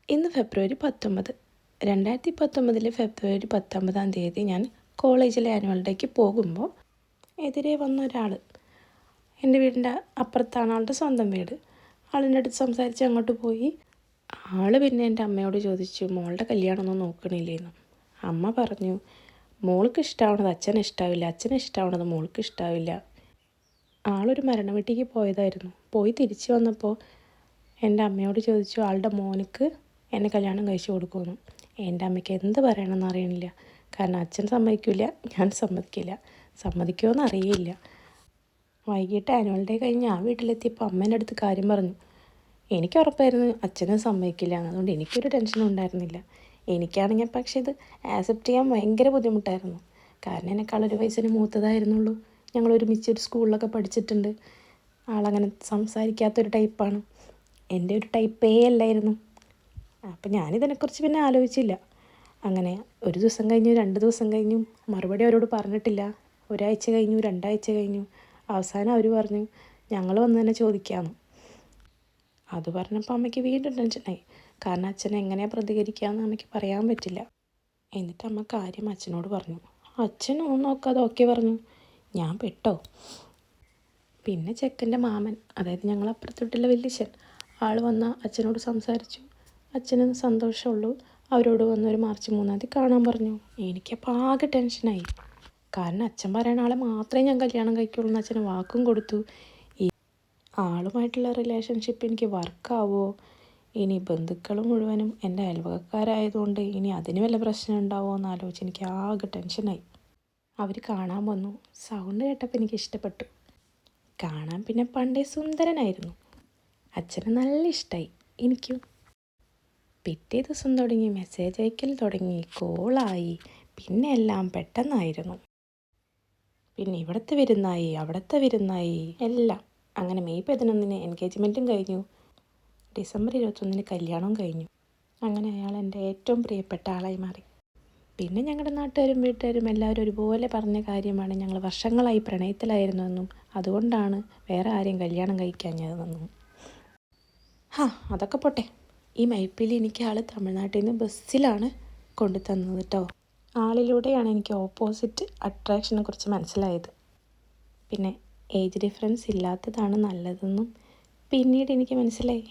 ഇന്ന് ഫെബ്രുവരി 19, 2019 ഫെബ്രുവരി 19 ഞാൻ കോളേജിലെ ആനുവൽ ഡേക്ക് പോകുമ്പോൾ എതിരെ വന്ന ഒരാൾ, എൻ്റെ വീടിൻ്റെ അപ്പുറത്താണ് ആളുടെ സ്വന്തം വീട്. ആളിൻ്റെ അടുത്ത് സംസാരിച്ച് അങ്ങോട്ട് പോയി. ആൾ പിന്നെ എൻ്റെ അമ്മയോട് ചോദിച്ചു, മോളുടെ കല്യാണമൊന്നും നോക്കണില്ലേന്ന്. അമ്മ പറഞ്ഞു, മോൾക്ക് ഇഷ്ടമാവണത് അച്ഛന് ഇഷ്ടാവില്ല, അച്ഛന് ഇഷ്ടമാവണത് മോൾക്ക് ഇഷ്ടാവില്ല. ആളൊരു മരണ വീട്ടിലേക്ക് പോയതായിരുന്നു. പോയി തിരിച്ചു വന്നപ്പോൾ എൻ്റെ അമ്മയോട് ചോദിച്ചു, ആളുടെ മോനിക്ക് എന്നെ കല്യാണം കഴിച്ചു കൊടുക്കുമെന്ന്. എൻ്റെ അമ്മയ്ക്ക് എന്ത് പറയണമെന്ന് അറിയണില്ല. കാരണം അച്ഛൻ സമ്മതിക്കില്ല, ഞാൻ സമ്മതിക്കില്ല. സമ്മതിക്കുമോയെന്ന് അറിയില്ല. വൈകിട്ട് ആനുവൽ ഡേ കഴിഞ്ഞ് ആ വീട്ടിലെത്തിയപ്പോൾ അമ്മേൻ്റെ അടുത്ത് കാര്യം പറഞ്ഞു. എനിക്ക് ഉറപ്പായിരുന്നു അച്ഛനും സമ്മതിക്കില്ല, അതുകൊണ്ട് എനിക്കൊരു ടെൻഷനും ഉണ്ടായിരുന്നില്ല. എനിക്കാണെങ്കിൽ പക്ഷേ ഇത് ആക്സെപ്റ്റ് ചെയ്യാൻ ഭയങ്കര ബുദ്ധിമുട്ടായിരുന്നു. കാരണം എന്നെക്കാളൊരു വയസ്സിന് മൂത്തതായിരുന്നുള്ളൂ. ഞങ്ങൾ ഒരുമിച്ച് ഒരു സ്കൂളിലൊക്കെ പഠിച്ചിട്ടുണ്ട്. ആളങ്ങനെ സംസാരിക്കാത്തൊരു ടൈപ്പാണ്. എൻ്റെ ഒരു ടൈപ്പേ അല്ലായിരുന്നു. അപ്പം ഞാനിതിനെക്കുറിച്ച് പിന്നെ ആലോചിച്ചില്ല. അങ്ങനെ ഒരു ദിവസം കഴിഞ്ഞു, 2 ദിവസം കഴിഞ്ഞു, മറുപടി അവരോട് പറഞ്ഞിട്ടില്ല. ഒരാഴ്ച കഴിഞ്ഞു, 2 ആഴ്ച കഴിഞ്ഞു. അവസാനം അവർ പറഞ്ഞു, ഞങ്ങൾ വന്ന് തന്നെ ചോദിക്കാമെന്ന്. അത് പറഞ്ഞപ്പോൾ അമ്മയ്ക്ക് വീണ്ടും ടെൻഷനായി. കാരണം അച്ഛൻ എങ്ങനെയാണ് പ്രതികരിക്കാമെന്ന് അമ്മയ്ക്ക് പറയാൻ പറ്റില്ല. എന്നിട്ട് അമ്മ കാര്യം അച്ഛനോട് പറഞ്ഞു. അച്ഛൻ ഒന്നും നോക്കാതെ ഓക്കെ പറഞ്ഞു. ഞാൻ പെട്ടോ. പിന്നെ ചെക്കൻ്റെ മാമൻ, അതായത് ഞങ്ങൾ അപ്പുറത്തോട്ടുള്ള വല്യച്ഛൻ, ആൾ വന്ന അച്ഛനോട് സംസാരിച്ചു. അച്ഛന് സന്തോഷമുള്ളൂ. അവരോട് വന്നൊരു മാർച്ച് 3 കാണാൻ പറഞ്ഞു. എനിക്കപ്പോൾ ആകെ ടെൻഷനായി. കാരണം അച്ഛൻ പറയുന്ന ആളെ മാത്രമേ ഞാൻ കല്യാണം കഴിക്കുള്ളൂ എന്ന് അച്ഛന് വാക്കും കൊടുത്തു. ഈ ആളുമായിട്ടുള്ള റിലേഷൻഷിപ്പ് എനിക്ക് വർക്കാവോ? ഇനി ബന്ധുക്കൾ മുഴുവനും എൻ്റെ അയൽവക്കക്കാരായതുകൊണ്ട് ഇനി അതിന് വല്ല പ്രശ്നം ഉണ്ടാവുമോ എന്ന് ആലോചിച്ച് എനിക്ക് ആകെ ടെൻഷനായി. അവർ കാണാൻ വന്നു. സൗണ്ട് കേട്ടപ്പോൾ എനിക്ക് ഇഷ്ടപ്പെട്ടു. കാണാൻ പിന്നെ പണ്ടേ സുന്ദരനായിരുന്നു. അച്ഛന് നല്ല ഇഷ്ടമായി, എനിക്കും. പിറ്റേ ദിവസം തുടങ്ങി മെസ്സേജ് അയക്കൽ തുടങ്ങി, കോളായി, പിന്നെ എല്ലാം പെട്ടെന്നായിരുന്നു. പിന്നെ ഇവിടുത്തെ വിരുന്നായി, അവിടുത്തെ വിരുന്നായി, എല്ലാം. അങ്ങനെ മെയ് 11 എൻഗേജ്മെൻറ്റും കഴിഞ്ഞു. ഡിസംബർ 21 കല്യാണവും കഴിഞ്ഞു. അങ്ങനെ അയാൾ എൻ്റെ ഏറ്റവും പ്രിയപ്പെട്ട ആളായി മാറി. പിന്നെ ഞങ്ങളുടെ നാട്ടുകാരും വീട്ടുകാരും എല്ലാവരും ഒരുപോലെ പറഞ്ഞ കാര്യമാണ് ഞങ്ങൾ വർഷങ്ങളായി പ്രണയത്തിലായിരുന്നുവെന്നും അതുകൊണ്ടാണ് വേറെ ആരെയും കല്യാണം കഴിക്കാഞ്ഞതെന്നും. അതൊക്കെ പോട്ടെ. ഈ മൈപ്പിൽ എനിക്ക് ആൾ തമിഴ്നാട്ടിൽ നിന്ന് ബസ്സിലാണ് കൊണ്ടു തന്നത് കേട്ടോ. ആളിലൂടെയാണ് എനിക്ക് ഓപ്പോസിറ്റ് അട്രാക്ഷനെ കുറിച്ച് മനസ്സിലായത്. പിന്നെ ഏജ് ഡിഫറൻസ് ഇല്ലാത്തതാണ് നല്ലതെന്നും പിന്നീട് എനിക്ക് മനസ്സിലായി.